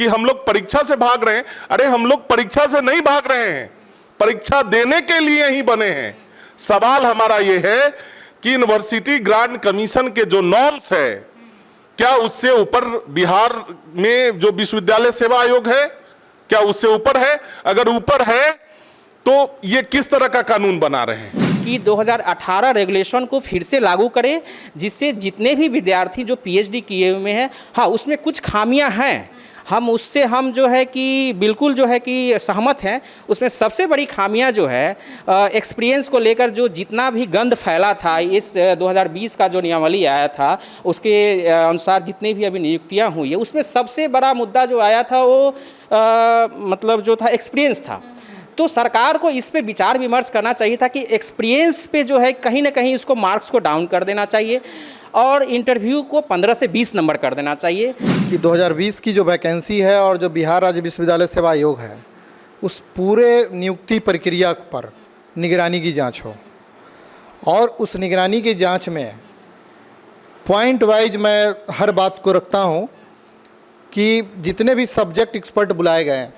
कि हम लोग परीक्षा से भाग रहे हैं। अरे हम लोग परीक्षा से नहीं भाग रहे हैं, परीक्षा देने के लिए ही बने हैं। सवाल हमारा ये है कि यूनिवर्सिटी ग्रांट कमीशन के जो नॉर्म्स है, क्या उससे ऊपर बिहार में जो विश्वविद्यालय सेवा आयोग है, क्या उससे ऊपर है? अगर ऊपर है तो ये किस तरह का कानून बना रहे हैं कि 2018 रेगुलेशन को फिर से लागू करें, जिससे जितने भी विद्यार्थी जो पीएचडी किए हुए हैं, हाँ उसमें कुछ खामियां हैं, उससे हम जो है कि बिल्कुल जो है कि सहमत हैं। उसमें सबसे बड़ी खामियां जो है एक्सपीरियंस को लेकर जो जितना भी गंद फैला था, इस 2020 का जो नियमावली आया था उसके अनुसार जितनी भी अभी नियुक्तियां हुई है, उसमें सबसे बड़ा मुद्दा जो आया था वो मतलब जो था एक्सपीरियंस था। तो सरकार को इस पे विचार विमर्श करना चाहिए था कि एक्सपीरियंस पे जो है कहीं ना कहीं उसको मार्क्स को डाउन कर देना चाहिए और इंटरव्यू को 15 से 20 नंबर कर देना चाहिए। कि 2020 की जो वैकेंसी है और जो बिहार राज्य विश्वविद्यालय सेवा आयोग है, उस पूरे नियुक्ति प्रक्रिया पर निगरानी की जांच हो और उस निगरानी की जांच में पॉइंट वाइज मैं हर बात को रखता हूं कि जितने भी सब्जेक्ट एक्सपर्ट बुलाए गए,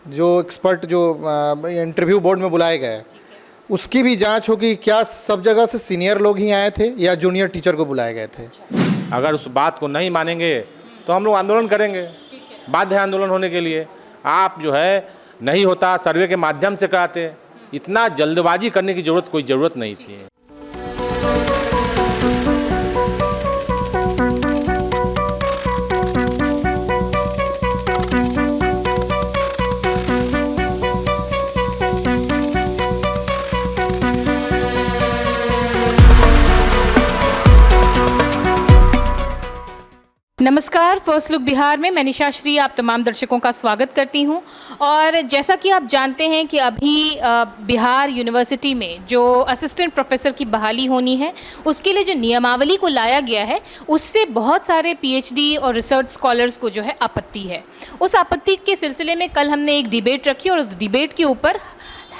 जो एक्सपर्ट जो इंटरव्यू बोर्ड में बुलाए गए, उसकी भी जांच होगी क्या सब जगह से सीनियर लोग ही आए थे या जूनियर टीचर को बुलाए गए थे। अगर उस बात को नहीं मानेंगे तो हम लोग आंदोलन करेंगे, बाध्य है आंदोलन होने के लिए। आप जो है नहीं होता सर्वे के माध्यम से कराते, इतना जल्दबाजी करने की कोई ज़रूरत नहीं थी। नमस्कार, फर्स्ट लुक बिहार में मैं निशा श्री आप तमाम दर्शकों का स्वागत करती हूं। और जैसा कि आप जानते हैं कि अभी बिहार यूनिवर्सिटी में जो असिस्टेंट प्रोफेसर की बहाली होनी है, उसके लिए जो नियमावली को लाया गया है, उससे बहुत सारे पीएचडी और रिसर्च स्कॉलर्स को जो है आपत्ति है। उस आपत्ति के सिलसिले में कल हमने एक डिबेट रखी और उस डिबेट के ऊपर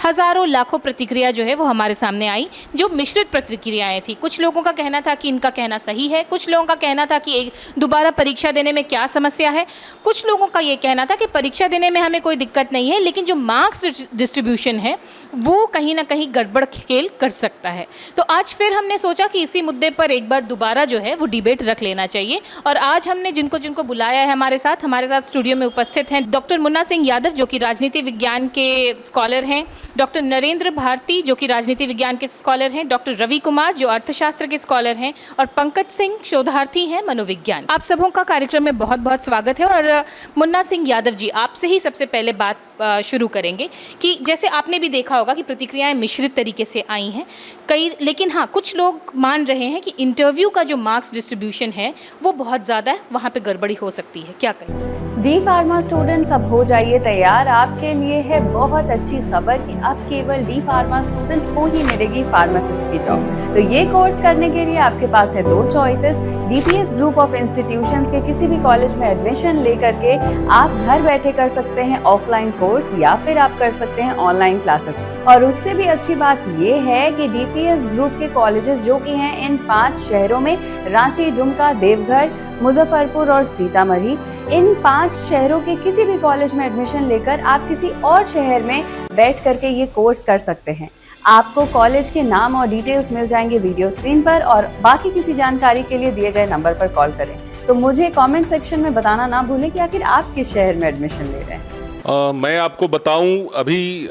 हज़ारों लाखों प्रतिक्रिया जो है वो हमारे सामने आई, जो मिश्रित प्रतिक्रियाएं थी। कुछ लोगों का कहना था कि इनका कहना सही है, कुछ लोगों का कहना था कि दोबारा परीक्षा देने में क्या समस्या है, कुछ लोगों का ये कहना था कि परीक्षा देने में हमें कोई दिक्कत नहीं है, लेकिन जो मार्क्स डिस्ट्रीब्यूशन है वो कहीं ना कहीं गड़बड़ खेल कर सकता है। तो आज फिर हमने सोचा कि इसी मुद्दे पर एक बार दोबारा जो है वो डिबेट रख लेना चाहिए। और आज हमने जिनको जिनको बुलाया है हमारे साथ स्टूडियो में उपस्थित हैं डॉक्टर मुन्ना सिंह यादव, जो कि राजनीति विज्ञान के स्कॉलर हैं, डॉक्टर नरेंद्र भारती, जो कि राजनीति विज्ञान के स्कॉलर हैं, डॉक्टर रवि कुमार, जो अर्थशास्त्र के स्कॉलर हैं, और पंकज सिंह, शोधार्थी हैं मनोविज्ञान। आप सबों का कार्यक्रम में बहुत बहुत स्वागत है। और मुन्ना सिंह यादव जी, आपसे ही सबसे पहले बात शुरू करेंगे कि जैसे आपने भी देखा होगा कि प्रतिक्रियाएं मिश्रित तरीके से आई हैं कई, लेकिन हाँ कुछ लोग मान रहे हैं कि इंटरव्यू का जो मार्क्स डिस्ट्रीब्यूशन है वो बहुत ज़्यादा है, वहाँ पे गड़बड़ी हो सकती है। क्या कहें? डी फार्मा स्टूडेंट्स, अब हो जाइए तैयार। आपके लिए है बहुत अच्छी खबर कि अब केवल डी फार्मा स्टूडेंट्स को ही मिलेगी फार्मासिस्ट की जॉब। तो ये कोर्स करने के लिए आपके पास है दो choices. DPS group of institutions के किसी भी कॉलेज में एडमिशन लेकर के आप घर बैठे कर सकते हैं ऑफलाइन कोर्स, या फिर आप कर सकते हैं ऑनलाइन क्लासेस। और उससे भी अच्छी बात ये है कि डीपीएस ग्रुप के कॉलेजेस जो कि हैं इन 5 शहरों में, रांची, दुमका, देवघर, मुजफ्फरपुर और सीतामढ़ी, इन 5 शहरों के किसी भी कॉलेज में एडमिशन लेकर आप किसी और शहर में बैठ करके ये कोर्स कर सकते हैं। आपको कॉलेज के नाम और डिटेल्स मिल जाएंगे वीडियो स्क्रीन पर, और बाकी किसी जानकारी के लिए दिए गए नंबर पर कॉल करें। तो मुझे कमेंट सेक्शन में बताना ना भूलें कि आखिर आप किस शहर में एडमिशन ले रहे हैं। मैं आपको बताऊं, अभी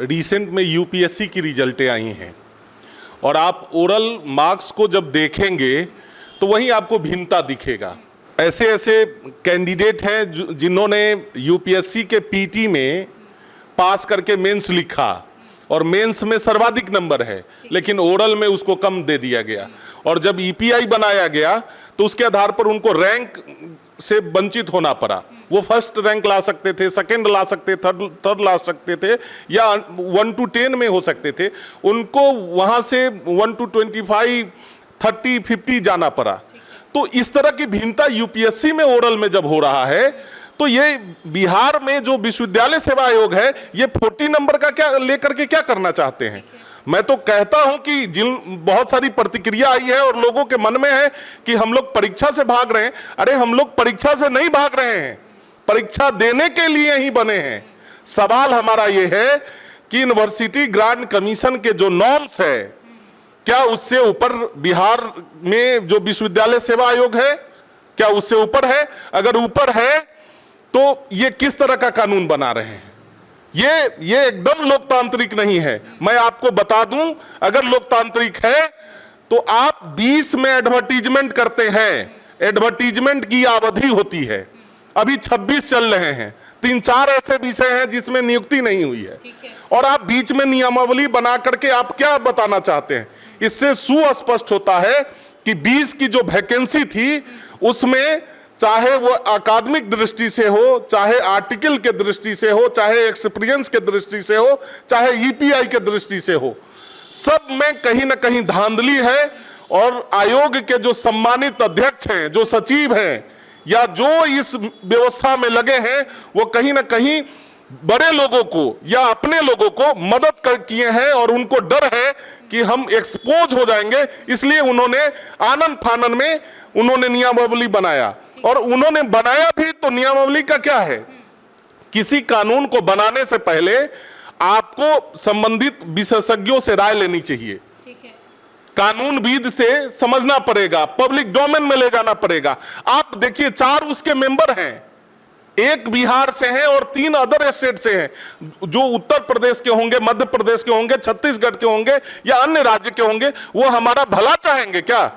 रिसेंट में यूपीएससी की रिजल्टें आई हैं और आप ओरल मार्क्स को जब देखेंगे तो वहीं आपको भिन्नता दिखेगा। ऐसे ऐसे कैंडिडेट हैं जिन्होंने यूपीएससी के पीटी में पास करके मेंस लिखा और मेंस में सर्वाधिक नंबर है, लेकिन ओरल में उसको कम दे दिया गया। और जब ईपीआई बनाया गया तो उसके आधार पर उनको रैंक से वंचित होना पड़ा। वो फर्स्ट रैंक ला सकते थे, सेकंड ला सकते, थर्ड ला सकते थे, या 1 to 10 में हो सकते थे। उनको वहाँ से 1 to 25, 30, 50 जाना पड़ा। तो इस तरह की भिन्नता यूपीएससी में ओरल में जब हो रहा है, तो ये बिहार में जो विश्वविद्यालय सेवा आयोग है, ये 40 नंबर का क्या लेकर के क्या करना चाहते हैं? मैं तो कहता हूं कि बहुत सारी प्रतिक्रिया आई है और लोगों के मन में है कि हम लोग परीक्षा से भाग रहे हैं। अरे हम लोग परीक्षा से नहीं भाग रहे हैं, परीक्षा देने के लिए ही बने हैं। सवाल हमारा ये है कि यूनिवर्सिटी ग्रांट कमीशन के जो नॉर्म्स है, क्या उससे ऊपर बिहार में जो विश्वविद्यालय सेवा आयोग है, क्या उससे ऊपर है? अगर ऊपर है तो ये किस तरह का कानून बना रहे हैं? ये एकदम लोकतांत्रिक नहीं है। मैं आपको बता दूं, अगर लोकतांत्रिक है तो आप 20 में एडवर्टीजमेंट करते हैं, एडवर्टीजमेंट की अवधि होती है, अभी 26 चल रहे हैं, 3-4 ऐसे विषय हैं जिसमें नियुक्ति नहीं हुई है, और आप बीच में नियमावली बना करके आप क्या बताना चाहते हैं? इससे सुस्पष्ट होता है कि 20 की जो वैकेंसी थी उसमें चाहे वो अकादमिक दृष्टि से हो, चाहे आर्टिकल के दृष्टि से हो, चाहे एक्सपीरियंस के दृष्टि से हो, चाहे ईपीआई के दृष्टि से हो, सब में कहीं ना कहीं धांधली है। और आयोग के जो सम्मानित अध्यक्ष हैं, जो सचिव हैं, या जो इस व्यवस्था में लगे हैं, वो कहीं ना कहीं बड़े लोगों को या अपने लोगों को मदद कर किए हैं, और उनको डर है कि हम एक्सपोज हो जाएंगे, इसलिए उन्होंने आनन फानन में उन्होंने नियमावली बनाया। और उन्होंने बनाया भी तो नियमावली का क्या है? किसी कानून को बनाने से पहले आपको संबंधित विशेषज्ञों से राय लेनी चाहिए, कानूनविद से समझना पड़ेगा, पब्लिक डोमेन में ले जाना पड़ेगा। आप देखिए 4 उसके मेंबर हैं, 1 बिहार से हैं और 3 अदर स्टेट से हैं, जो उत्तर प्रदेश के होंगे, मध्य प्रदेश के होंगे, छत्तीसगढ़ के होंगे या अन्य राज्य के होंगे। वो हमारा भला चाहेंगे क्या?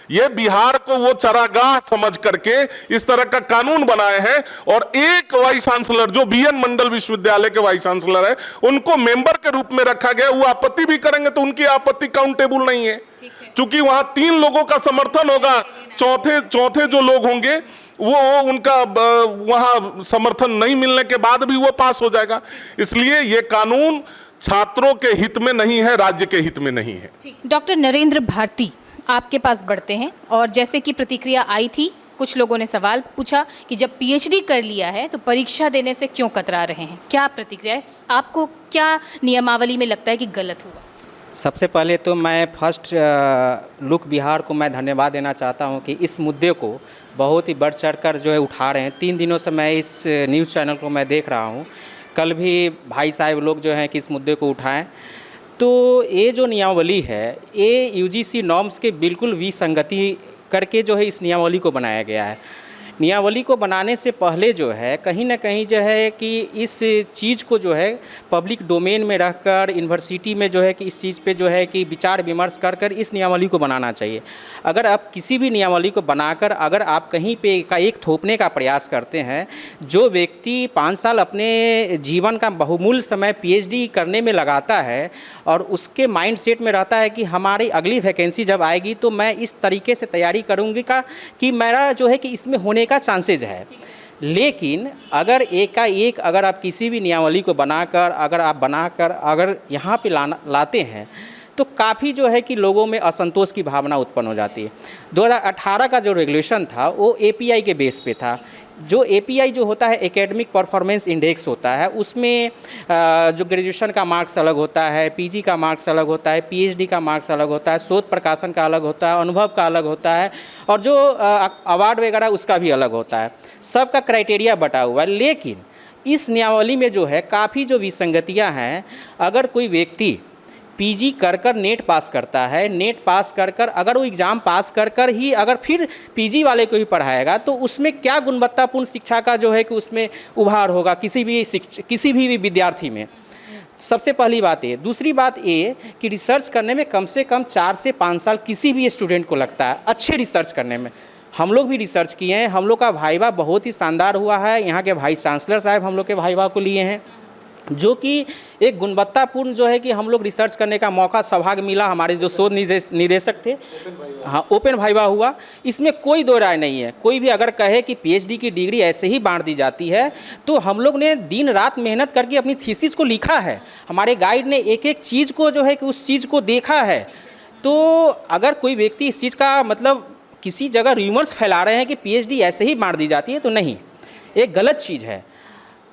ये बिहार को वो चरागाह समझ करके इस तरह का कानून बनाए हैं। और एक वाइस चांसलर जो बीएन मंडल विश्वविद्यालय के वाइस चांसलर है, उनको मेंबर के रूप में रखा गया। वो आपत्ति भी करेंगे तो उनकी आपत्ति काउंटेबल नहीं है, क्योंकि वहां 3 लोगों का समर्थन होगा, चौथे जो लोग होंगे वो उनका वहां समर्थन नहीं मिलने के बाद भी वो पास हो जाएगा। इसलिए ये कानून छात्रों के हित में नहीं है, राज्य के हित में नहीं है। डॉक्टर नरेंद्र भारती, आपके पास बढ़ते हैं। और जैसे कि प्रतिक्रिया आई थी, कुछ लोगों ने सवाल पूछा कि जब पीएचडी कर लिया है तो परीक्षा देने से क्यों कतरा रहे हैं? क्या प्रतिक्रिया है? आपको क्या नियमावली में लगता है कि गलत हुआ? सबसे पहले तो मैं फर्स्ट लुक बिहार को मैं धन्यवाद देना चाहता हूं कि इस मुद्दे को बहुत ही बढ़ चढ़कर जो है उठा रहे हैं। 3 दिनों से मैं इस न्यूज़ चैनल को मैं देख रहा हूं। कल भी भाई साहब लोग जो हैं कि इस मुद्दे को उठाएं। तो ये जो नियमावली है, ये यूजीसी नॉर्म्स के बिल्कुल विसंगति करके जो है इस नियमावली को बनाया गया है। नियमावली को बनाने से पहले जो है कहीं ना कहीं जो है कि इस चीज़ को जो है पब्लिक डोमेन में रखकर यूनिवर्सिटी में जो है कि इस चीज़ पे जो है कि विचार विमर्श कर कर इस नियमावली को बनाना चाहिए। अगर आप किसी भी नियमावली को बनाकर अगर आप कहीं पे एक थोपने का प्रयास करते हैं, जो व्यक्ति 5 साल अपने जीवन का बहुमूल्य समय पीएचडी करने में लगाता है और उसके माइंड सेट में रहता है कि हमारी अगली वैकेंसी जब आएगी तो मैं इस तरीके से तैयारी करूँगी कि मेरा जो है कि इसमें होने का चांसेज है। लेकिन अगर एक अगर आप किसी भी नियमावली को बनाकर अगर यहाँ पे लाते हैं तो काफ़ी जो है कि लोगों में असंतोष की भावना उत्पन्न हो जाती है। 2018 का जो रेगुलेशन था वो एपीआई के बेस पे था। जो एपीआई जो होता है एकेडमिक परफॉर्मेंस इंडेक्स होता है, उसमें जो ग्रेजुएशन का मार्क्स अलग होता है, पीजी का मार्क्स अलग होता है, पीएचडी का मार्क्स अलग होता है, शोध प्रकाशन का अलग होता है, अनुभव का अलग होता है, और जो अवार्ड वगैरह उसका भी अलग होता है। सबका क्राइटेरिया बटा हुआ है। लेकिन इस नियमावली में जो है काफ़ी जो विसंगतियाँ हैं। अगर कोई व्यक्ति पीजी कर नेट पास करता है, नेट पास कर अगर वो एग्ज़ाम पास कर ही अगर फिर पीजी वाले को ही पढ़ाएगा तो उसमें क्या गुणवत्तापूर्ण शिक्षा का जो है कि उसमें उभार होगा किसी भी विद्यार्थी में। सबसे पहली बात ये। दूसरी बात ये कि रिसर्च करने में कम से कम 4 से 5 साल किसी भी स्टूडेंट को लगता है अच्छे रिसर्च करने में। हम लोग भी रिसर्च किए हैं, हम लोग का वाइवा बहुत ही शानदार हुआ है। यहाँ के वाइस चांसलर साहब हम लोग के वाइवा को लिए हैं, जो कि एक गुणवत्तापूर्ण जो है कि हम लोग रिसर्च करने का मौका सौभाग्य मिला। हमारे जो शोध निदेशक थे, हाँ, ओपन वाइवा हुआ। इसमें कोई दो राय नहीं है। कोई भी अगर कहे कि पीएचडी की डिग्री ऐसे ही बांट दी जाती है, तो हम लोग ने दिन रात मेहनत करके अपनी थीसिस को लिखा है। हमारे गाइड ने एक एक चीज़ को जो है कि उस चीज़ को देखा है। तो अगर कोई व्यक्ति इस चीज़ का मतलब किसी जगह र्यूमर्स फैला रहे हैं कि पीएचडी ऐसे ही बांट दी जाती है, तो नहीं, एक गलत चीज़ है।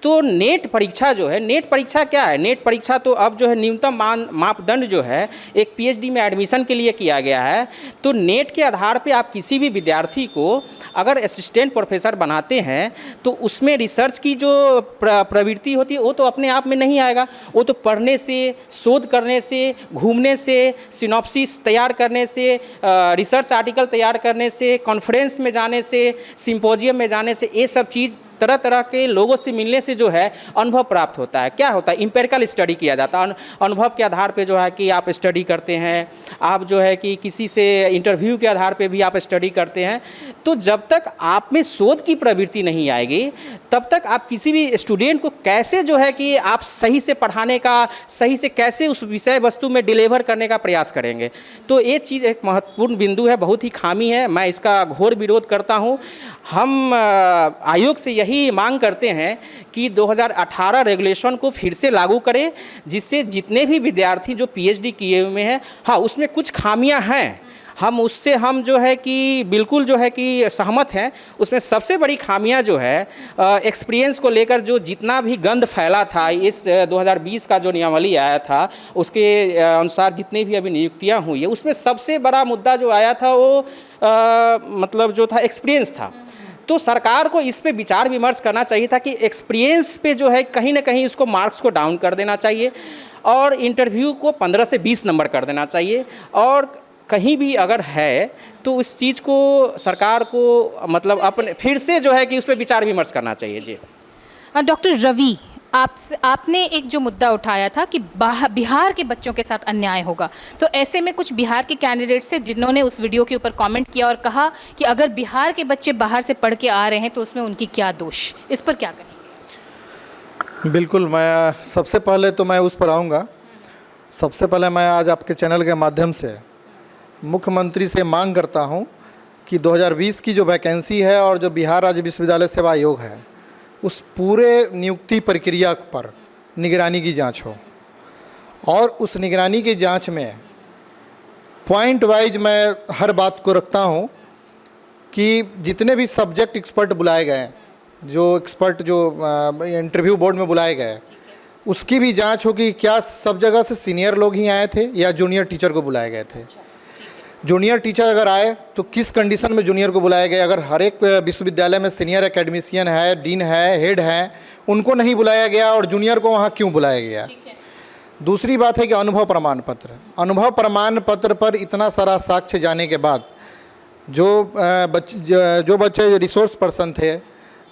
तो नेट परीक्षा जो है, नेट परीक्षा क्या है? नेट परीक्षा तो अब जो है न्यूनतम मापदंड जो है एक पीएचडी में एडमिशन के लिए किया गया है। तो नेट के आधार पे आप किसी भी विद्यार्थी को अगर असिस्टेंट प्रोफेसर बनाते हैं तो उसमें रिसर्च की जो प्रवृत्ति होती है वो तो अपने आप में नहीं आएगा। वो तो पढ़ने से, शोध करने से, घूमने से, सिनॉप्सिस तैयार करने से, रिसर्च आर्टिकल तैयार करने से, कॉन्फ्रेंस में जाने से, सिंपोजियम में जाने से, ये सब चीज़ तरह तरह के लोगों से मिलने से जो है अनुभव प्राप्त होता है। क्या होता है? इंपेरिकल स्टडी किया जाता है। अनुभव के आधार पे जो है कि आप स्टडी करते हैं, आप जो है कि किसी से इंटरव्यू के आधार पे भी आप स्टडी करते हैं। तो जब तक आप में शोध की प्रवृत्ति नहीं आएगी तब तक आप किसी भी स्टूडेंट को कैसे जो है कि आप सही से पढ़ाने का, सही से कैसे उस विषय वस्तु में डिलीवर करने का प्रयास करेंगे। तो ये चीज़ एक महत्वपूर्ण बिंदु है, बहुत ही खामी है। मैं इसका घोर विरोध करता हूँ। हम आयोग से यही मांग करते हैं कि 2018 रेगुलेशन को फिर से लागू करें, जिससे जितने भी विद्यार्थी जो पीएचडी किए हुए हैं, हाँ उसमें कुछ खामियां हैं, हम उससे हम जो है कि बिल्कुल जो है कि सहमत हैं। उसमें सबसे बड़ी खामियां जो है एक्सपीरियंस को लेकर जो जितना भी गंद फैला था, इस 2020 का जो नियमावली आया था उसके अनुसार जितनी भी अभी नियुक्तियां हुई है, उसमें सबसे बड़ा मुद्दा जो आया था वो मतलब जो था एक्सपीरियंस था। तो सरकार को इस पे विचार विमर्श करना चाहिए था कि एक्सपीरियंस पे जो है कहीं ना कहीं उसको मार्क्स को डाउन कर देना चाहिए और इंटरव्यू को 15 से 20 नंबर कर देना चाहिए। और कहीं भी अगर है तो उस चीज़ को सरकार को मतलब अपने फिर से जो है कि उस पर विचार विमर्श करना चाहिए। जी डॉक्टर रवि, आपने एक जो मुद्दा उठाया था कि बिहार के बच्चों के साथ अन्याय होगा, तो ऐसे में कुछ बिहार के कैंडिडेट्स हैं जिन्होंने उस वीडियो के ऊपर कमेंट किया और कहा कि अगर बिहार के बच्चे बाहर से पढ़ के आ रहे हैं तो उसमें उनकी क्या दोष, इस पर क्या कहेंगे? बिल्कुल, मैं सबसे पहले तो मैं उस पर आऊँगा। सबसे पहले मैं आज आपके चैनल के माध्यम से मुख्यमंत्री से मांग करता हूँ कि 2020 की जो वैकेंसी है और जो बिहार राज्य विश्वविद्यालय सेवा आयोग है उस पूरे नियुक्ति प्रक्रिया पर निगरानी की जांच हो और उस निगरानी की जांच में पॉइंट वाइज मैं हर बात को रखता हूं कि जितने भी सब्जेक्ट एक्सपर्ट बुलाए गए, जो एक्सपर्ट जो इंटरव्यू बोर्ड में बुलाए गए, उसकी भी जांच हो कि क्या सब जगह से सीनियर लोग ही आए थे या जूनियर टीचर को बुलाए गए थे। जूनियर टीचर अगर आए तो किस कंडीशन में जूनियर को बुलाया गया। अगर हर एक विश्वविद्यालय में सीनियर एकेडमिशियन है, डीन है, हेड है, उनको नहीं बुलाया गया और जूनियर को वहाँ क्यों बुलाया गया। दूसरी बात है कि अनुभव प्रमाण पत्र पर इतना सारा साक्ष्य जाने के बाद जो बच्चे रिसोर्स पर्सन थे,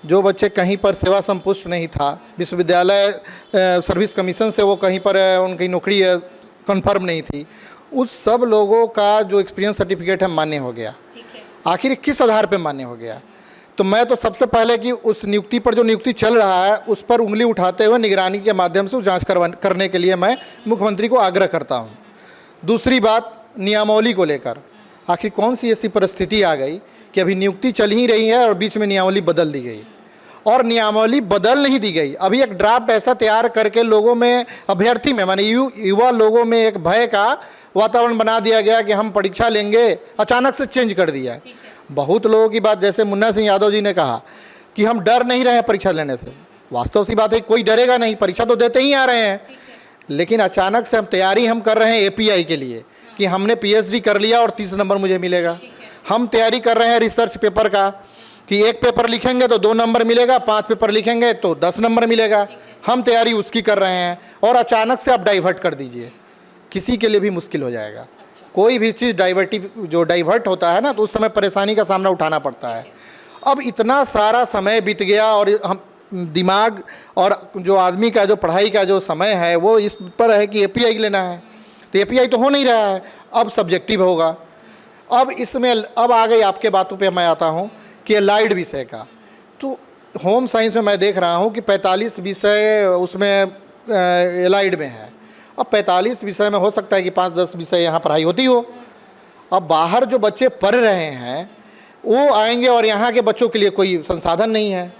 जो बच्चे कहीं पर सेवा संपुष्ट नहीं था, विश्वविद्यालय सर्विस कमीशन से वो कहीं पर उनकी नौकरी कंफर्म नहीं थी, उस सब लोगों का जो एक्सपीरियंस सर्टिफिकेट है मान्य हो गया। आखिर किस आधार पे मान्य हो गया? तो मैं तो सबसे पहले कि उस नियुक्ति पर जो नियुक्ति चल रहा है उस पर उंगली उठाते हुए निगरानी के माध्यम से जांच करने के लिए मैं मुख्यमंत्री को आग्रह करता हूं। दूसरी बात, नियमावली को लेकर आखिर कौन सी ऐसी परिस्थिति आ गई कि अभी नियुक्ति चल ही रही है और बीच में नियमावली बदल दी गई, और नियमावली बदल नहीं दी गई। अभी एक ड्राफ्ट ऐसा तैयार करके लोगों में, अभ्यर्थी में, माने युवा लोगों में एक भय का वातावरण बना दिया गया कि हम परीक्षा लेंगे, अचानक से चेंज कर दिया। बहुत लोगों की बात, जैसे मुन्ना सिंह यादव जी ने कहा कि हम डर नहीं रहे हैं परीक्षा लेने से। वास्तव सी बात है, कोई डरेगा नहीं, परीक्षा तो देते ही आ रहे हैं। लेकिन अचानक से हम तैयारी कर रहे हैं एपीआई के लिए कि हमने पीएचडी कर लिया और 30 नंबर मुझे मिलेगा। हम तैयारी कर रहे हैं रिसर्च पेपर का कि एक पेपर लिखेंगे तो 2 नंबर मिलेगा, 5 पेपर लिखेंगे तो 10 नंबर मिलेगा। हम तैयारी उसकी कर रहे हैं और अचानक से आप डाइवर्ट कर दीजिए, किसी के लिए भी मुश्किल हो जाएगा। कोई भी चीज़ डाइवर्ट होता है ना, तो उस समय परेशानी का सामना उठाना पड़ता है। अब इतना सारा समय बीत गया और हम दिमाग और जो आदमी का जो पढ़ाई का जो समय है वो इस पर है कि एपीआई लेना है, तो एपीआई तो हो नहीं रहा है, अब सब्जेक्टिव होगा। अब इसमें अब आ गई आपके बातों पे मैं आता हूँ कि एलाइड विषय का। तो होम साइंस में मैं देख रहा हूँ कि 45 विषय उसमें एलाइड में है। अब 45 विषय में हो सकता है कि 5-10 विषय यहाँ पढ़ाई होती हो। अब बाहर जो बच्चे पढ़ रहे हैं वो आएंगे और यहाँ के बच्चों के लिए कोई संसाधन नहीं है,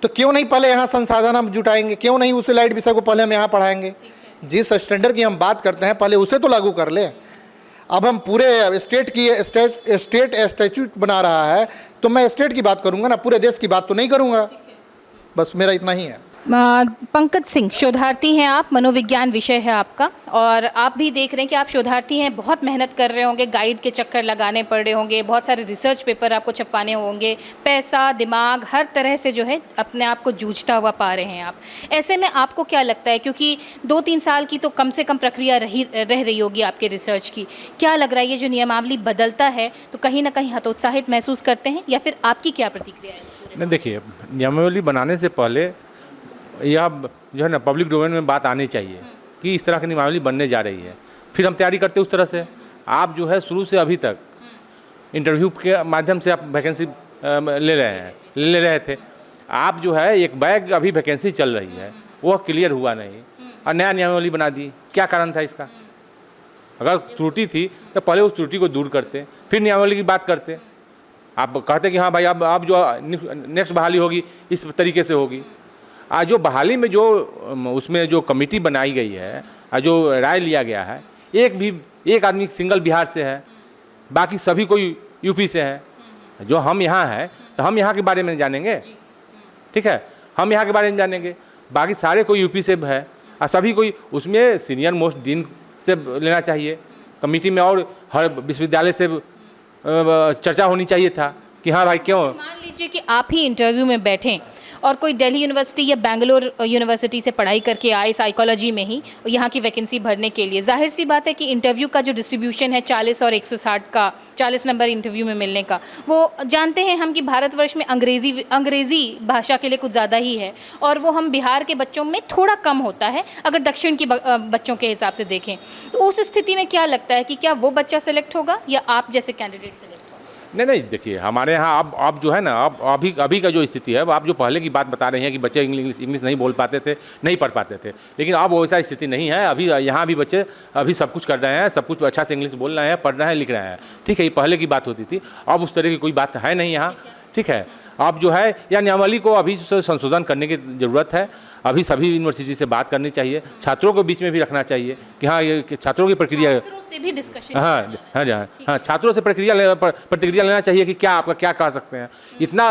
तो क्यों नहीं पहले यहाँ संसाधन हम जुटाएंगे, क्यों नहीं उस एलाइड विषय को पहले हम यहाँ पढ़ाएंगे। जिस स्टैंडर्ड की हम बात करते हैं पहले उसे तो लागू कर ले। अब हम पूरे स्टेट स्टैट्यूट बना रहा है तो मैं स्टेट की बात करूँगा ना, पूरे देश की बात तो नहीं करूँगा। बस मेरा इतना ही है। पंकज सिंह, शोधार्थी हैं आप, मनोविज्ञान विषय है आपका, और आप भी देख रहे हैं कि आप शोधार्थी हैं, बहुत मेहनत कर रहे होंगे, गाइड के चक्कर लगाने पड़ रहे होंगे, बहुत सारे रिसर्च पेपर आपको छपवाने होंगे, पैसा, दिमाग, हर तरह से जो है अपने आप को जूझता हुआ पा रहे हैं आप। ऐसे में आपको क्या लगता है, क्योंकि 2-3 साल की तो कम से कम प्रक्रिया रह रही होगी आपके रिसर्च की, क्या लग रहा है ये जो नियमावली बदलता है तो कहीं ना कहीं हतोत्साहित महसूस करते हैं, या फिर आपकी क्या प्रतिक्रिया है इस पूरे? नहीं, देखिए, नियमावली बनाने से पहले यह जो है ना पब्लिक डोमेन में बात आनी चाहिए कि इस तरह की नियमावली बनने जा रही है, फिर हम तैयारी करते उस तरह से। आप जो है शुरू से अभी तक इंटरव्यू के माध्यम से आप वैकेंसी ले रहे थे। आप जो है एक बैग अभी वैकेंसी चल रही है, वह क्लियर हुआ नहीं और नया नियमावली बना दी। क्या कारण था इसका? अगर त्रुटि थी तो पहले उस त्रुटि को दूर करते, फिर नियमावली की बात करते। आप कहते कि हाँ भाई अब जो नेक्स्ट बहाली होगी इस तरीके से होगी। आज जो बहाली में जो उसमें जो कमेटी बनाई गई है और जो राय लिया गया है, एक आदमी सिंगल बिहार से है, बाकी सभी कोई यूपी से है। जो हम यहाँ हैं तो हम यहाँ के बारे में जानेंगे, ठीक है, हम यहाँ के बारे में जानेंगे, बाकी सारे कोई यूपी से है और सभी कोई उसमें सीनियर मोस्ट डीन से लेना चाहिए कमेटी में, और हर विश्वविद्यालय से चर्चा होनी चाहिए था कि हाँ भाई क्यों। मान लीजिए कि आप ही इंटरव्यू में बैठें और कोई दिल्ली यूनिवर्सिटी या बेंगलोर यूनिवर्सिटी से पढ़ाई करके आए साइकोलॉजी में ही यहाँ की वैकेंसी भरने के लिए, जाहिर सी बात है कि इंटरव्यू का जो डिस्ट्रीब्यूशन है 40 और 160 का, 40 नंबर इंटरव्यू में मिलने का, वो जानते हैं हम कि भारतवर्ष में अंग्रेज़ी भाषा के लिए कुछ ज़्यादा ही है, और वो हम बिहार के बच्चों में थोड़ा कम होता है अगर दक्षिण के बच्चों के हिसाब से देखें। तो उस स्थिति में क्या लगता है कि क्या वो बच्चा सेलेक्ट होगा या आप जैसे कैंडिडेट सेलेक्ट होगा? नहीं, देखिए, हमारे यहाँ अब जो है ना, अब अभी का जो स्थिति है, आप जो पहले की बात बता रहे हैं कि बच्चे इंग्लिश नहीं बोल पाते थे, नहीं पढ़ पाते थे, लेकिन अब वैसा स्थिति नहीं है। अभी यहाँ भी बच्चे अभी सब कुछ कर रहे हैं, सब कुछ अच्छा से इंग्लिश बोल रहे हैं, पढ़ रहे हैं, लिख रहे हैं, ठीक है। ये पहले की बात होती थी, अब उस तरह की कोई बात है नहीं यहाँ, ठीक है। अब जो है या नियमावली को अभी संशोधन करने की ज़रूरत है। अभी सभी यूनिवर्सिटी से बात करनी चाहिए, छात्रों को बीच में भी रखना चाहिए कि हाँ ये छात्रों की प्रक्रिया, छात्रों से भी डिस्कशन, हाँ, छात्रों से प्रतिक्रिया लेना चाहिए कि क्या आपका क्या कह सकते हैं। इतना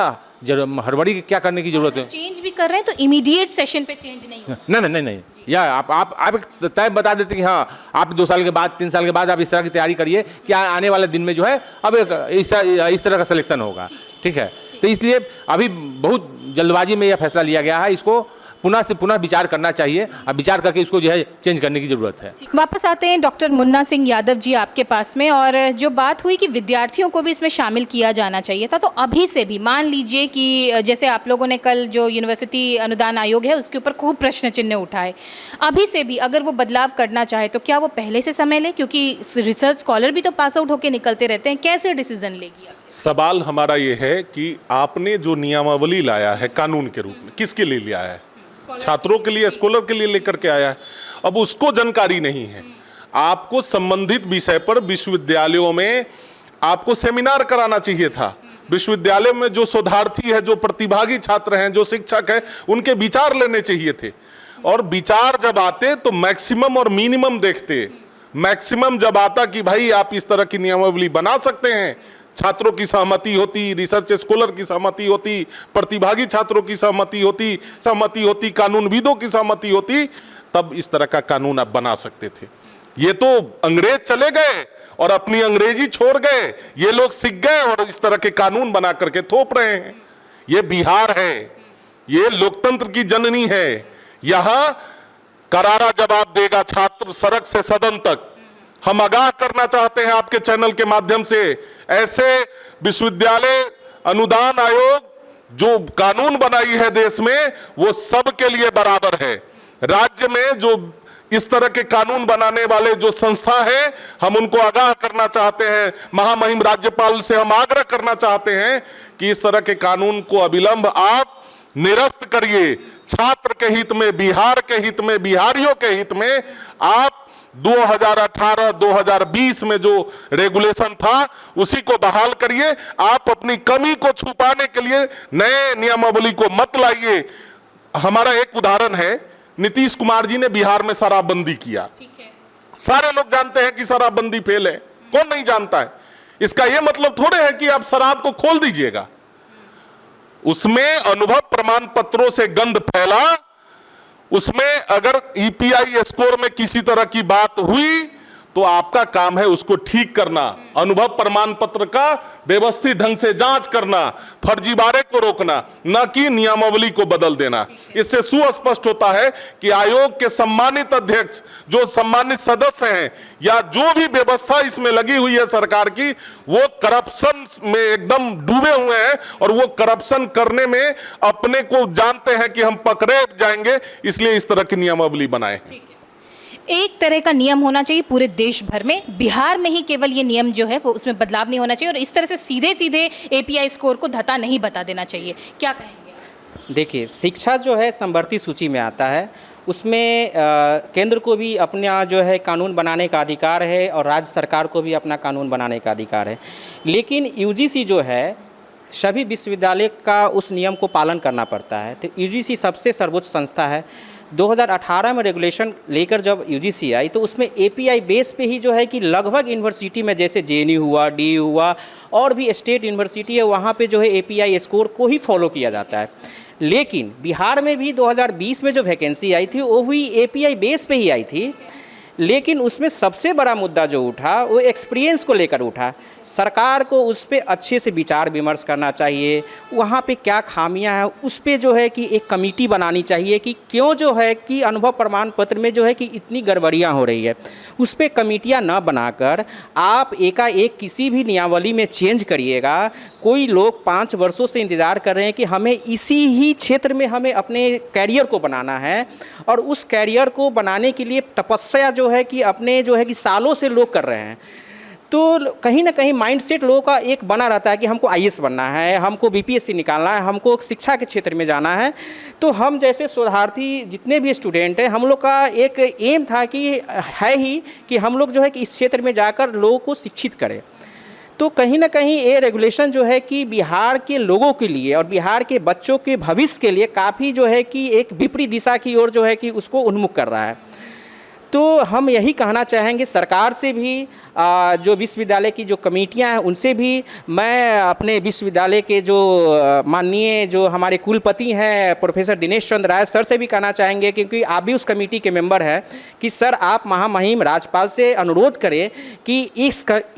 हड़बड़ी क्या करने की जरूरत है? चेंज भी कर रहे हैं तो इमीडिएट सेशन पे चेंज नहीं होगा। नहीं, या आप तय बता देते कि हाँ आप 2 साल के बाद 3 साल के बाद आप इस तरह की तैयारी करिए कि आने वाले दिन में जो है अब इस तरह का सिलेक्शन होगा, ठीक है। तो इसलिए अभी बहुत जल्दबाजी में यह फैसला लिया गया है, इसको पुनः विचार करना चाहिए और विचार करके इसको जो है चेंज करने की ज़रूरत है। वापस आते हैं डॉक्टर मुन्ना सिंह यादव जी आपके पास में, और जो बात हुई कि विद्यार्थियों को भी इसमें शामिल किया जाना चाहिए था, तो अभी से भी मान लीजिए कि जैसे आप लोगों ने कल जो यूनिवर्सिटी अनुदान आयोग है उसके ऊपर खूब प्रश्न चिन्ह उठाए, अभी से भी अगर वो बदलाव करना चाहे तो क्या वो पहले से समय ले, क्योंकि रिसर्च स्कॉलर भी तो पास आउट होकर निकलते रहते हैं, कैसे डिसीजन लेगी? सवाल हमारा ये है कि आपने जो नियमावली लाया है कानून के रूप में, किसके लिए लिया है? छात्रों के लिए, स्कॉलर के लिए लेकर के आया है। अब उसको जानकारी नहीं है। आपको संबंधित विषय पर विश्वविद्यालयों में आपको सेमिनार कराना चाहिए था। विश्वविद्यालय में जो शोधार्थी है, जो प्रतिभागी छात्र हैं, जो शिक्षक है, उनके विचार लेने चाहिए थे। और विचार जब आते तो मैक्सिमम और मिनिमम देखते। मैक्सिमम जब आता कि भाई आप इस तरह की नियमावली बना सकते हैं, छात्रों की सहमति होती, रिसर्च स्कॉलर की सहमति होती, प्रतिभागी छात्रों की सहमति होती, कानूनविदों की सहमति होती, तब इस तरह का कानून आप बना सकते थे। ये तो अंग्रेज चले गए और अपनी अंग्रेजी छोड़ गए, ये लोग सीख गए और इस तरह के कानून बना करके थोप रहे हैं। ये बिहार है, ये लोकतंत्र की जननी है। यहां करारा जवाब देगा छात्र सड़क से सदन तक। हम आगाह करना चाहते हैं आपके चैनल के माध्यम से, ऐसे विश्वविद्यालय अनुदान आयोग जो कानून बनाई है देश में, वो सबके लिए बराबर है। राज्य में जो इस तरह के कानून बनाने वाले जो संस्था है, हम उनको आगाह करना चाहते हैं। महामहिम राज्यपाल से हम आग्रह करना चाहते हैं कि इस तरह के कानून को अविलंब आप निरस्त करिए। छात्र के हित में, बिहार के हित में, बिहारियों के हित में आप 2018-2020 में जो रेगुलेशन था उसी को बहाल करिए। आप अपनी कमी को छुपाने के लिए नए नियमावली को मत लाइए। हमारा एक उदाहरण है, नीतीश कुमार जी ने बिहार में शराबबंदी किया। सारे लोग जानते हैं कि शराबबंदी फेल है, कौन नहीं जानता है। इसका यह मतलब थोड़े है कि आप शराब को खोल दीजिएगा। उसमें अनुभव प्रमाण पत्रों से गंध फैला उसमें अगर ईपीआई स्कोर में किसी तरह की बात हुई तो आपका काम है उसको ठीक करना, अनुभव प्रमाण पत्र का व्यवस्थित ढंग से जांच करना, फर्जीवाड़े को रोकना, न कि नियमावली को बदल देना। इससे सुस्पष्ट होता है कि आयोग के सम्मानित अध्यक्ष, जो सम्मानित सदस्य हैं, या जो भी व्यवस्था इसमें लगी हुई है सरकार की, वो करप्शन में एकदम डूबे हुए हैं और वो करप्शन करने में अपने को जानते हैं कि हम पकड़े जाएंगे, इसलिए इस तरह की नियमावली बनाए। एक तरह का नियम होना चाहिए पूरे देश भर में, बिहार में ही केवल ये नियम जो है वो उसमें बदलाव नहीं होना चाहिए, और इस तरह से सीधे सीधे एपीआई स्कोर को धता नहीं बता देना चाहिए। क्या कहेंगे? देखिए, शिक्षा जो है समवर्ती सूची में आता है, उसमें केंद्र को भी अपना जो है कानून बनाने का अधिकार है और राज्य सरकार को भी अपना कानून बनाने का अधिकार है। लेकिन यूजीसी जो है सभी विश्वविद्यालय का उस नियम को पालन करना पड़ता है। तो यूजीसी सबसे सर्वोच्च संस्था है। 2018 में रेगुलेशन लेकर जब यूजीसी आई तो उसमें एपीआई बेस पे ही जो है कि लगभग यूनिवर्सिटी में जैसे जेएनयू हुआ, डीयू हुआ और भी स्टेट यूनिवर्सिटी है, वहाँ पे जो है एपीआई स्कोर को ही फॉलो किया जाता है। लेकिन बिहार में भी 2020 में जो वैकेंसी आई थी वो भी एपीआई बेस पे ही आई थी। लेकिन उसमें सबसे बड़ा मुद्दा जो उठा वो एक्सपीरियंस को लेकर उठा। सरकार को उस पर अच्छे से विचार विमर्श करना चाहिए, वहाँ पे क्या खामियां हैं उस पर जो है कि एक कमेटी बनानी चाहिए कि क्यों जो है कि अनुभव प्रमाण पत्र में जो है कि इतनी गड़बड़ियाँ हो रही है। उस पर कमेटियाँ न बनाकर आप एकाएक किसी भी नियमावली में चेंज करिएगा। कोई लोग 5 वर्षों से इंतज़ार कर रहे हैं कि हमें इसी ही क्षेत्र में हमें अपने कैरियर को बनाना है, और उस कैरियर को बनाने के लिए तपस्या जो है कि अपने जो है कि सालों से लोग कर रहे हैं। तो कहीं ना कहीं माइंडसेट लोगों का एक बना रहता है कि हमको आईएएस बनना है, हमको बीपीएससी निकालना है, हमको शिक्षा के क्षेत्र में जाना है। तो हम जैसे शोधार्थी जितने भी स्टूडेंट हैं, हम लोग का एक एम था कि है ही कि हम लोग जो है कि इस क्षेत्र में जाकर लोगों को शिक्षित करें। तो कहीं ना कहीं ये रेगुलेशन जो है कि बिहार के लोगों के लिए और बिहार के बच्चों के भविष्य के लिए काफ़ी जो है कि एक विपरीत दिशा की ओर जो है कि उसको उन्मुख कर रहा है। तो हम यही कहना चाहेंगे सरकार से भी, जो विश्वविद्यालय की जो कमेटियां हैं उनसे भी, मैं अपने विश्वविद्यालय के जो माननीय जो हमारे कुलपति हैं प्रोफेसर दिनेश चंद्र राय सर से भी कहना चाहेंगे, क्योंकि आप भी उस कमेटी के मेंबर हैं, कि सर आप महामहिम राज्यपाल से अनुरोध करें कि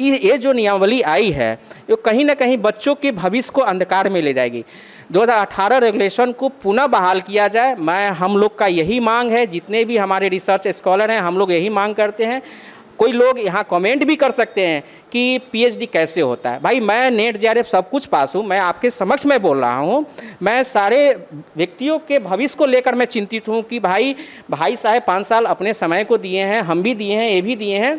ये जो नियमावली आई है ये कहीं ना कहीं बच्चों के भविष्य को अंधकार में ले जाएगी। 2018 रेगुलेशन को पुनः बहाल किया जाए, हम लोग का यही मांग है। जितने भी हमारे रिसर्च स्कॉलर हैं हम लोग यही मांग करते हैं। कोई लोग यहाँ कमेंट भी कर सकते हैं कि पीएचडी कैसे होता है। भाई मैं नेट जेआरएफ सब कुछ पास हूँ, मैं आपके समक्ष में बोल रहा हूँ। मैं सारे व्यक्तियों के भविष्य को लेकर मैं चिंतित हूँ कि भाई साहब 5 साल अपने समय को दिए हैं, हम भी दिए हैं, ये भी दिए हैं।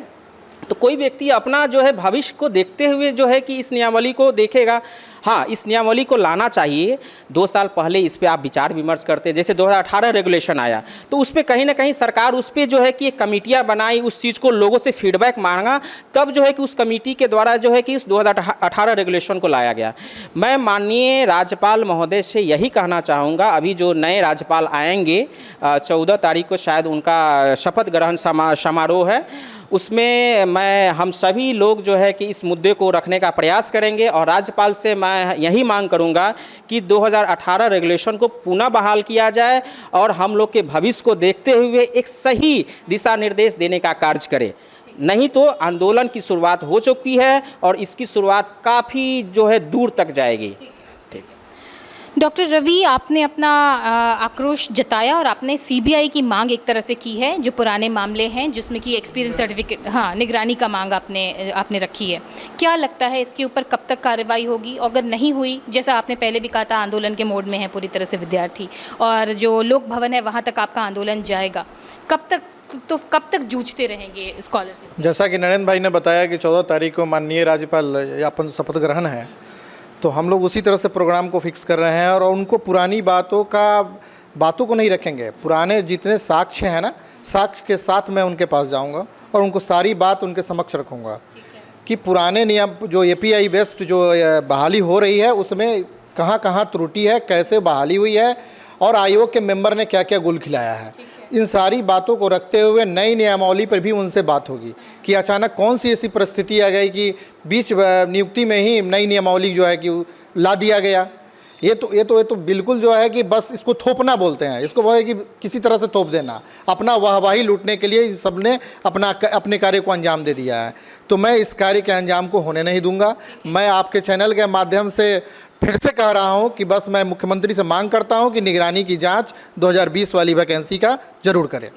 तो कोई व्यक्ति अपना जो है भविष्य को देखते हुए जो है कि इस नियमावली को देखेगा। हाँ, इस नियमावली को लाना चाहिए। 2 साल पहले इस पे आप विचार विमर्श करते, जैसे 2018 रेगुलेशन आया तो उस पर कहीं ना कहीं सरकार उस पर जो है कि एक कमेटियाँ बनाई, उस चीज़ को लोगों से फीडबैक मांगा, तब जो है कि उस कमेटी के द्वारा जो है कि इस 2018 रेगुलेशन को लाया गया। मैं माननीय राज्यपाल महोदय से यही कहना चाहूँगा, अभी जो नए राज्यपाल आएंगे 14 तारीख को शायद उनका शपथ ग्रहण समारोह है, उसमें हम सभी लोग जो है कि इस मुद्दे को रखने का प्रयास करेंगे। और राज्यपाल से मैं यही मांग करूंगा कि 2018 रेगुलेशन को पुनः बहाल किया जाए और हम लोग के भविष्य को देखते हुए एक सही दिशा निर्देश देने का कार्य करें। नहीं तो आंदोलन की शुरुआत हो चुकी है और इसकी शुरुआत काफ़ी जो है दूर तक जाएगी। डॉक्टर रवि, आपने अपना आक्रोश जताया और आपने सीबीआई की मांग एक तरह से की है, जो पुराने मामले हैं जिसमें कि एक्सपीरियंस सर्टिफिकेट, हाँ, निगरानी का मांग आपने रखी है। क्या लगता है इसके ऊपर कब तक कार्रवाई होगी? अगर नहीं हुई, जैसा आपने पहले भी कहा था आंदोलन के मोड में है पूरी तरह से विद्यार्थी, और जो लोक भवन है वहाँ तक आपका आंदोलन जाएगा, कब तक जूझते रहेंगे स्कॉलर्स? जैसा कि नरेंद्र भाई ने बताया कि 14 तारीख को माननीय राज्यपाल अपन शपथ ग्रहण है, तो हम लोग उसी तरह से प्रोग्राम को फिक्स कर रहे हैं और उनको पुरानी बातों को नहीं रखेंगे। पुराने जितने साक्ष्य हैं ना, साक्ष्य के साथ मैं उनके पास जाऊंगा और उनको सारी बात उनके समक्ष रखूंगा कि पुराने नियम जो एपीआई बेस्ड जो बहाली हो रही है उसमें कहाँ कहाँ त्रुटि है, कैसे बहाली हुई है और आयोग के मेंबर ने क्या क्या गुल खिलाया है। इन सारी बातों को रखते हुए नई नियमावली पर भी उनसे बात होगी कि अचानक कौन सी ऐसी परिस्थिति आ गई कि बीच नियुक्ति में ही नई नियमावली जो है कि ला दिया गया, ये तो बिल्कुल जो है कि बस इसको थोपना बोलते हैं, इसको बोले कि किसी तरह से थोप देना, अपना वाहवाही लूटने के लिए इन सब ने अपने कार्य को अंजाम दे दिया है। तो मैं इस कार्य के अंजाम को होने नहीं दूंगा। मैं आपके चैनल के माध्यम से फिर से कह रहा हूं कि बस मैं मुख्यमंत्री से मांग करता हूं कि निगरानी की जांच 2020 वाली वैकेंसी का जरूर करें।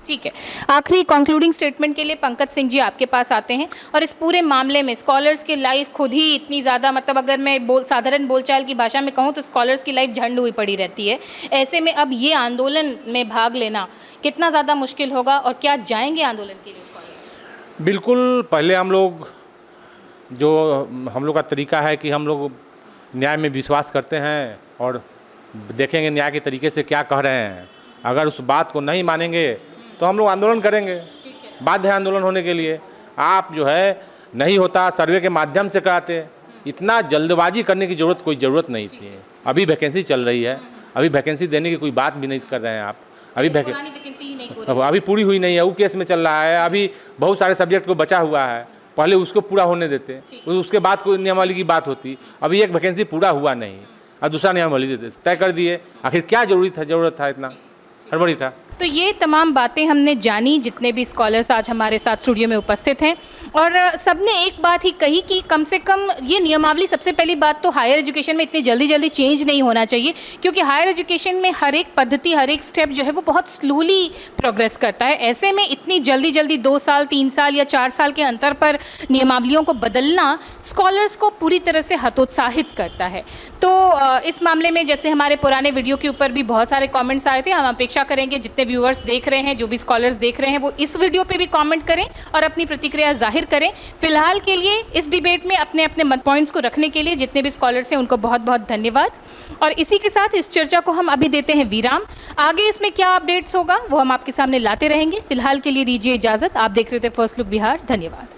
ठीक है, आखिरी कंक्लूडिंग स्टेटमेंट के लिए पंकज सिंह जी आपके पास आते हैं। और इस पूरे मामले में स्कॉलर्स की लाइफ खुद ही इतनी ज़्यादा, मतलब अगर मैं साधारण बोलचाल की भाषा में कहूँ तो स्कॉलर्स की लाइफ झंड हुई पड़ी रहती है। ऐसे में अब ये आंदोलन में भाग लेना कितना ज़्यादा मुश्किल होगा और क्या जाएंगे आंदोलन के लिए स्कॉलर्स? बिल्कुल, पहले हम लोग का तरीका है कि हम लोग न्याय में विश्वास करते हैं और देखेंगे न्याय के तरीके से क्या कह रहे हैं। अगर उस बात को नहीं मानेंगे तो हम लोग आंदोलन करेंगे, बाध्य है आंदोलन होने के लिए। आप जो है नहीं होता सर्वे के माध्यम से कराते, इतना जल्दबाजी करने की कोई ज़रूरत नहीं थी। अभी वैकेंसी चल रही है, अभी वैकेंसी देने की कोई बात भी नहीं कर रहे हैं आप। अभी पूरी हुई नहीं है, वो केस में चल रहा है, अभी बहुत सारे सब्जेक्ट को बचा हुआ है, पहले उसको पूरा होने देते, उसके बाद कोई नियमावली की बात होती। अभी एक वैकेंसी पूरा हुआ नहीं और दूसरा नियमावली देते, तय कर दिए। आखिर क्या जरूरत था, इतना हड़बड़ी था। तो ये तमाम बातें हमने जानी, जितने भी स्कॉलर्स आज हमारे साथ स्टूडियो में उपस्थित हैं, और सबने एक बात ही कही कि कम से कम ये नियमावली, सबसे पहली बात तो हायर एजुकेशन में इतनी जल्दी चेंज नहीं होना चाहिए, क्योंकि हायर एजुकेशन में हर एक पद्धति, हर एक स्टेप जो है वो बहुत स्लोली प्रोग्रेस करता है। ऐसे में इतनी जल्दी 2 साल 3 साल या 4 साल के अंतर पर नियमावलियों को बदलना स्कॉलर्स को पूरी तरह से हतोत्साहित करता है। तो इस मामले में जैसे हमारे पुराने वीडियो के ऊपर भी बहुत सारे कॉमेंट्स आए थे, हम अपेक्षा करेंगे जितने व्यूअर्स देख रहे हैं, जो भी स्कॉलर्स देख रहे हैं, वो इस वीडियो पे भी कमेंट करें और अपनी प्रतिक्रिया जाहिर करें। फिलहाल के लिए इस डिबेट में अपने अपने मत पॉइंट्स को रखने के लिए जितने भी स्कॉलर्स हैं उनको बहुत बहुत धन्यवाद। और इसी के साथ इस चर्चा को हम अभी देते हैं विराम। आगे इसमें क्या अपडेट्स होगा वो हम आपके सामने लाते रहेंगे। फिलहाल के लिए दीजिए इजाजत। आप देख रहे थे फर्स्ट लुक बिहार। धन्यवाद।